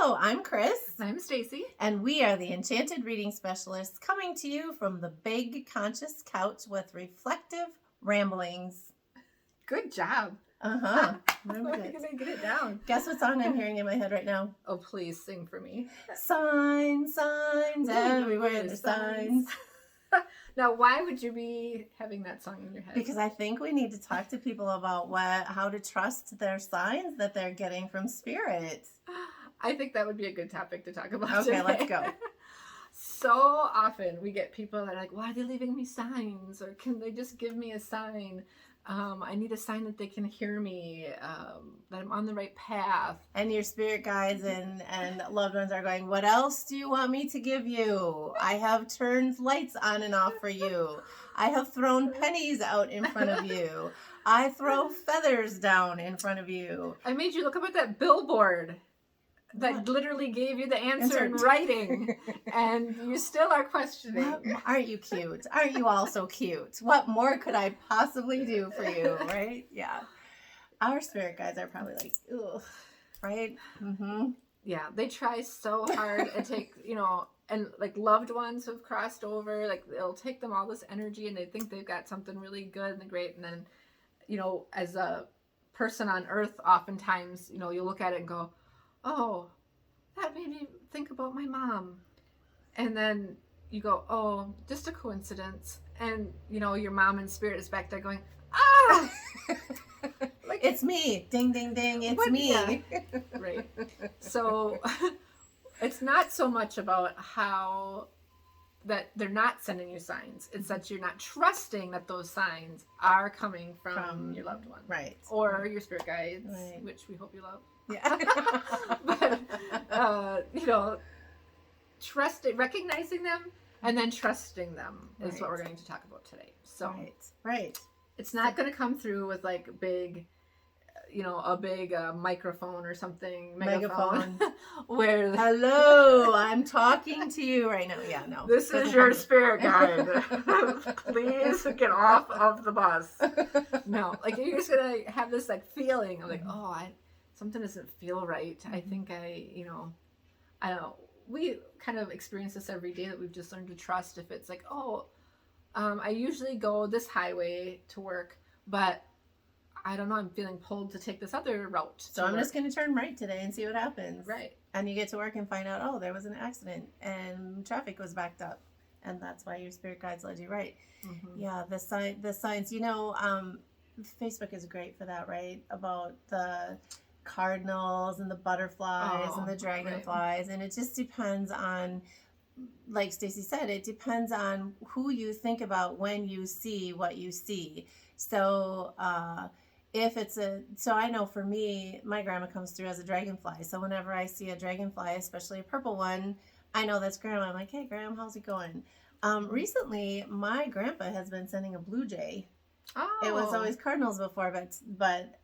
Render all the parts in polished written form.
Hello, I'm Chris. I'm Stacy. And we are the Enchanted Reading Specialists coming to you from the big conscious couch with reflective ramblings. Good job. Uh-huh. We're going to get it down. Guess what song I'm hearing in my head right now? Oh, please sing for me. Signs, everywhere there's signs. Now, why would you be having that song in your head? Because I think we need to talk to people about how to trust their signs that they're getting from spirit. I think that would be a good topic to talk about Okay, today. let's go. So often we get people that are like, why are they leaving me signs? Or can they just give me a sign? I need a sign that they can hear me, that I'm on the right path. And your spirit guides and loved ones are going, what else do you want me to give you? I have turned lights on and off for you. I have thrown pennies out in front of you. I throw feathers down in front of you. I made you look up at that billboard that literally gave you the answer in writing, and you still are questioning. Aren't you cute? Aren't you all so cute? What more could I possibly do for you, right? Yeah. Our spirit guides are probably like, ugh, right? Mm-hmm. Yeah, they try so hard and take, and like loved ones who've crossed over, like it'll take them all this energy and they think they've got something really good and great, and then, as a person on earth, oftentimes, you look at it and go, oh, that made me think about my mom. And then you go, oh, just a coincidence. And, your mom in spirit is back there going, ah! Like, it's me. Ding, ding, ding. It's me. Yeah. Right. So it's not so much about how that they're not sending you signs. It's that you're not trusting that those signs are coming from your loved one. Right. Or your spirit guides, right. Which we hope you love. Yeah. But, trusting, recognizing them and then trusting them is what we're going to talk about today. So right. It's not going to come through with like big, a big microphone or something, megaphone. Where hello, I'm talking to you right now. Yeah, no. This is your spirit guide. Please get off of the bus. No, like you're just going to have this like feeling of like, oh, something doesn't feel right. I think I don't know. We kind of experience this every day that we've just learned to trust. If it's like, I usually go this highway to work, but I don't know, I'm feeling pulled to take this other route. So I'm just going to turn right today and see what happens. Right. And you get to work and find out, oh, there was an accident and traffic was backed up. And that's why your spirit guides led you right. Mm-hmm. Yeah, the signs, Facebook is great for that, right? About the cardinals and the butterflies and the dragonflies. Right. And it just depends on, like Stacy said, it depends on who you think about when you see what you see. So so I know for me, my grandma comes through as a dragonfly. So whenever I see a dragonfly, especially a purple one, I know that's grandma. I'm like, hey, grandma, how's it going? Recently, my grandpa has been sending a blue jay. Oh. It was always cardinals before, but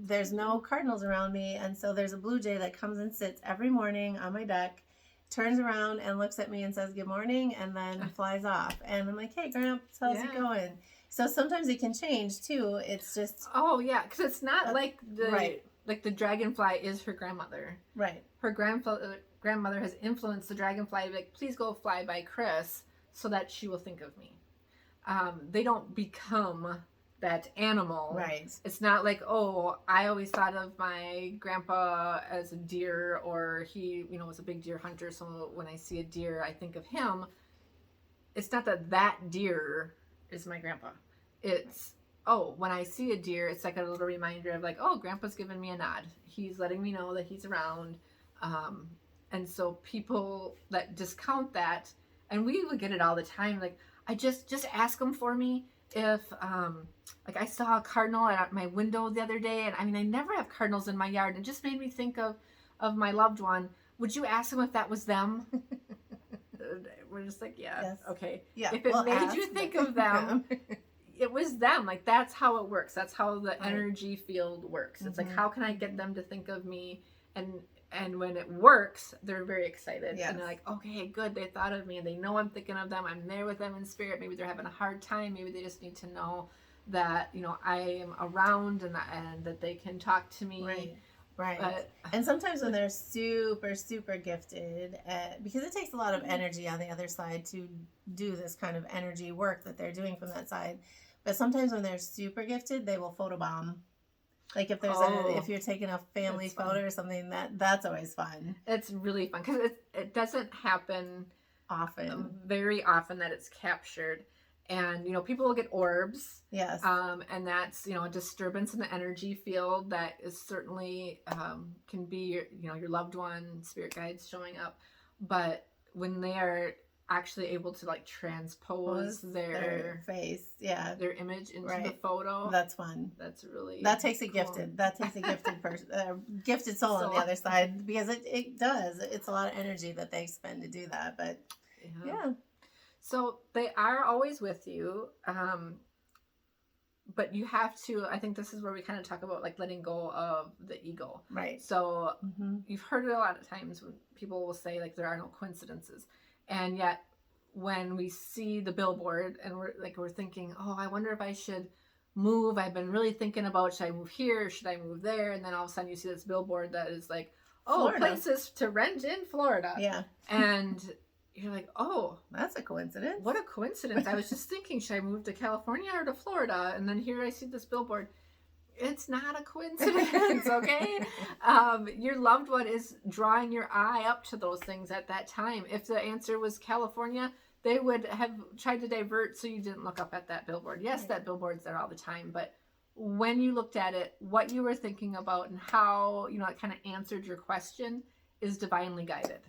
there's no cardinals around me. And so there's a blue jay that comes and sits every morning on my deck, turns around and looks at me and says good morning, and then flies off. And I'm like, hey, Gramps, how's it going? So sometimes it can change too. It's just because it's not like the dragonfly is her grandmother. Right. Her grandmother has influenced the dragonfly. Like, please go fly by Chris, so that she will think of me. They don't become that animal. Right. It's not like, oh, I always thought of my grandpa as a deer, or he, was a big deer hunter. So when I see a deer, I think of him. It's not that deer is my grandpa. It's, when I see a deer, it's like a little reminder of like, oh, grandpa's giving me a nod. He's letting me know that he's around. And so people that discount that, and we would get it all the time, like, I just ask them for me if, like I saw a cardinal at my window the other day, and I never have cardinals in my yard. It just made me think of my loved one. Would you ask them if that was them? We're just like, yes. Okay. Yeah. If it made you think of them, it was them. Like, that's how it works. That's how the energy field works. It's like, how can I get them to think of me? And when it works, they're very excited. Yes. And they're like, okay, good. They thought of me and they know I'm thinking of them. I'm there with them in spirit. Maybe they're having a hard time. Maybe they just need to know that, I am around and that they can talk to me. Right. Right. But And sometimes when they're super, super gifted, because it takes a lot of energy on the other side to do this kind of energy work that they're doing from that side. But sometimes when they're super gifted, they will photobomb. Like if if you're taking a family photo or something, that's always fun. It's really fun because it doesn't happen Often. very often that it's captured. And, people will get orbs. Yes. And that's, a disturbance in the energy field that is certainly can be, your loved one, spirit guides showing up. But when they are actually able to like transpose their face, their image into the photo, that's fun. That's really that takes a gifted person, gifted soul on the other side, because it does. It's a lot of energy that they expend to do that. But yeah. So they are always with you, but you have to, I think this is where we kind of talk about like letting go of the ego. Right. So you've heard it a lot of times when people will say like there are no coincidences. And yet when we see the billboard and we're thinking, oh, I wonder if I should move. I've been really thinking about, should I move here? Should I move there? And then all of a sudden you see this billboard that is like, oh, Florida. Places to rent in Florida. Yeah. And you're like, oh, that's a coincidence. What a coincidence. I was just thinking, should I move to California or to Florida? And then here I see this billboard. It's not a coincidence, okay? Your loved one is drawing your eye up to those things at that time. If the answer was California, they would have tried to divert so you didn't look up at that billboard. Yes, that billboard's there all the time, but when you looked at it, what you were thinking about and how, it kind of answered your question is divinely guided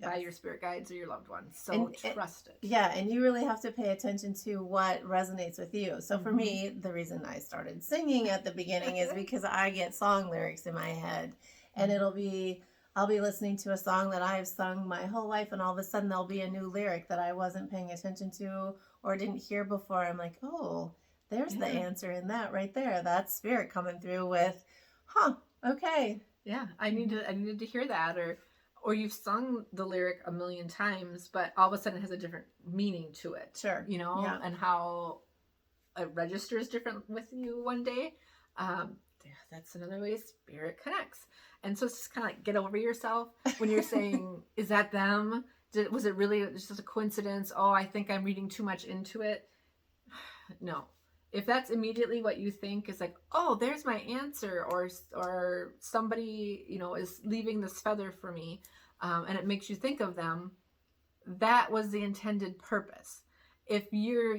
by your spirit guides or your loved ones. So trust it. Yeah, and you really have to pay attention to what resonates with you. So for me, the reason I started singing at the beginning is because I get song lyrics in my head, and I'll be listening to a song that I've sung my whole life, and all of a sudden there'll be a new lyric that I wasn't paying attention to or didn't hear before. I'm like, oh, there's the answer in that right there. That's spirit coming through with, okay. Yeah, I needed to hear that, or you've sung the lyric a million times, but all of a sudden it has a different meaning to it. Sure. And how it registers different with you one day. That's another way spirit connects. And so it's just kind of like get over yourself when you're saying, is that them? Was it really just a coincidence? Oh, I think I'm reading too much into it. No. If that's immediately what you think is like, oh, there's my answer, or somebody, is leaving this feather for me, and it makes you think of them, that was the intended purpose. If you're,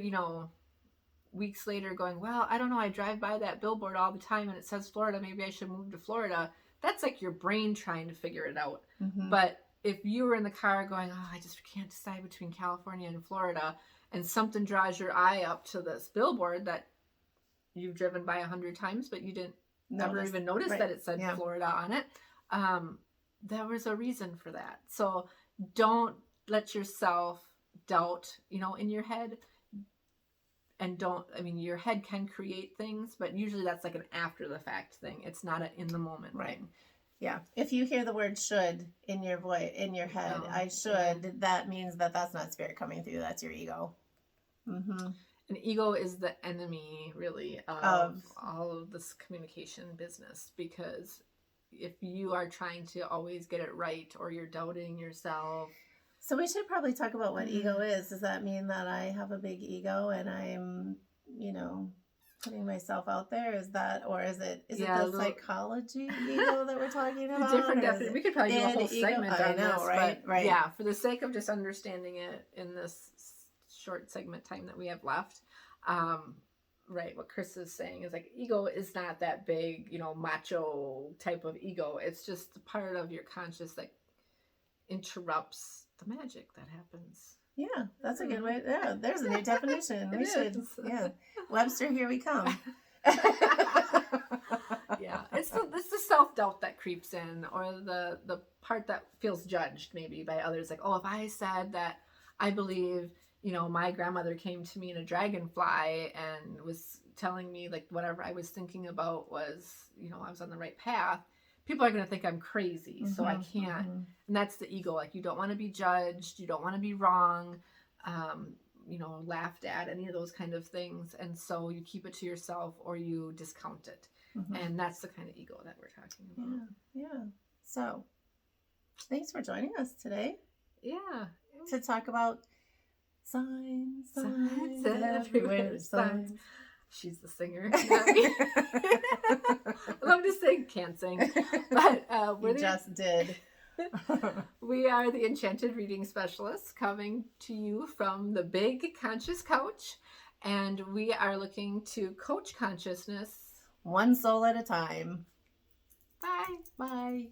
weeks later going, well, I don't know, I drive by that billboard all the time and it says Florida, maybe I should move to Florida. That's like your brain trying to figure it out. Mm-hmm. But if you were in the car going, oh, I just can't decide between California and Florida, and something draws your eye up to this billboard that you've driven by 100 times, but you didn't never even notice that it said Florida on it. There was a reason for that. So don't let yourself doubt, in your head. And your head can create things, but usually that's like an after the fact thing. It's not an in the moment thing. Yeah. If you hear the word should in your head, I should, that means that's not spirit coming through. That's your ego. Mm-hmm. And ego is the enemy, really, of all of this communication business, because if you are trying to always get it right, or you're doubting yourself. So we should probably talk about what ego is. Does that mean that I have a big ego and I'm, putting myself out there? Is that, or is it the psychology ego that we're talking about? Different definition. We could probably do a whole segment on this. Right? Yeah, for the sake of just understanding it in this short segment time that we have left, what Chris is saying is like, ego is not that big, macho type of ego. It's just part of your conscious that interrupts the magic that happens. Yeah, that's a good way. Yeah, there's a new definition. We should. Yeah, Webster, here we come. Yeah, it's the self-doubt that creeps in, or the part that feels judged maybe by others. Like, oh, if I said that I believe, my grandmother came to me in a dragonfly and was telling me like whatever I was thinking about was, I was on the right path, people are going to think I'm crazy. Mm-hmm, so I can't. Mm-hmm. And that's the ego. Like, you don't want to be judged. You don't want to be wrong, laughed at, any of those kind of things. And so you keep it to yourself, or you discount it. And that's the kind of ego that we're talking about. Yeah. So, thanks for joining us today Yeah. to talk about signs everywhere. everywhere. Signs. She's the singer. Not me. I love to sing, can't sing. But We just did. we are the Enchanted Reading Specialists coming to you from the Big Conscious Couch. And we are looking to coach consciousness One soul at a time. Bye. Bye.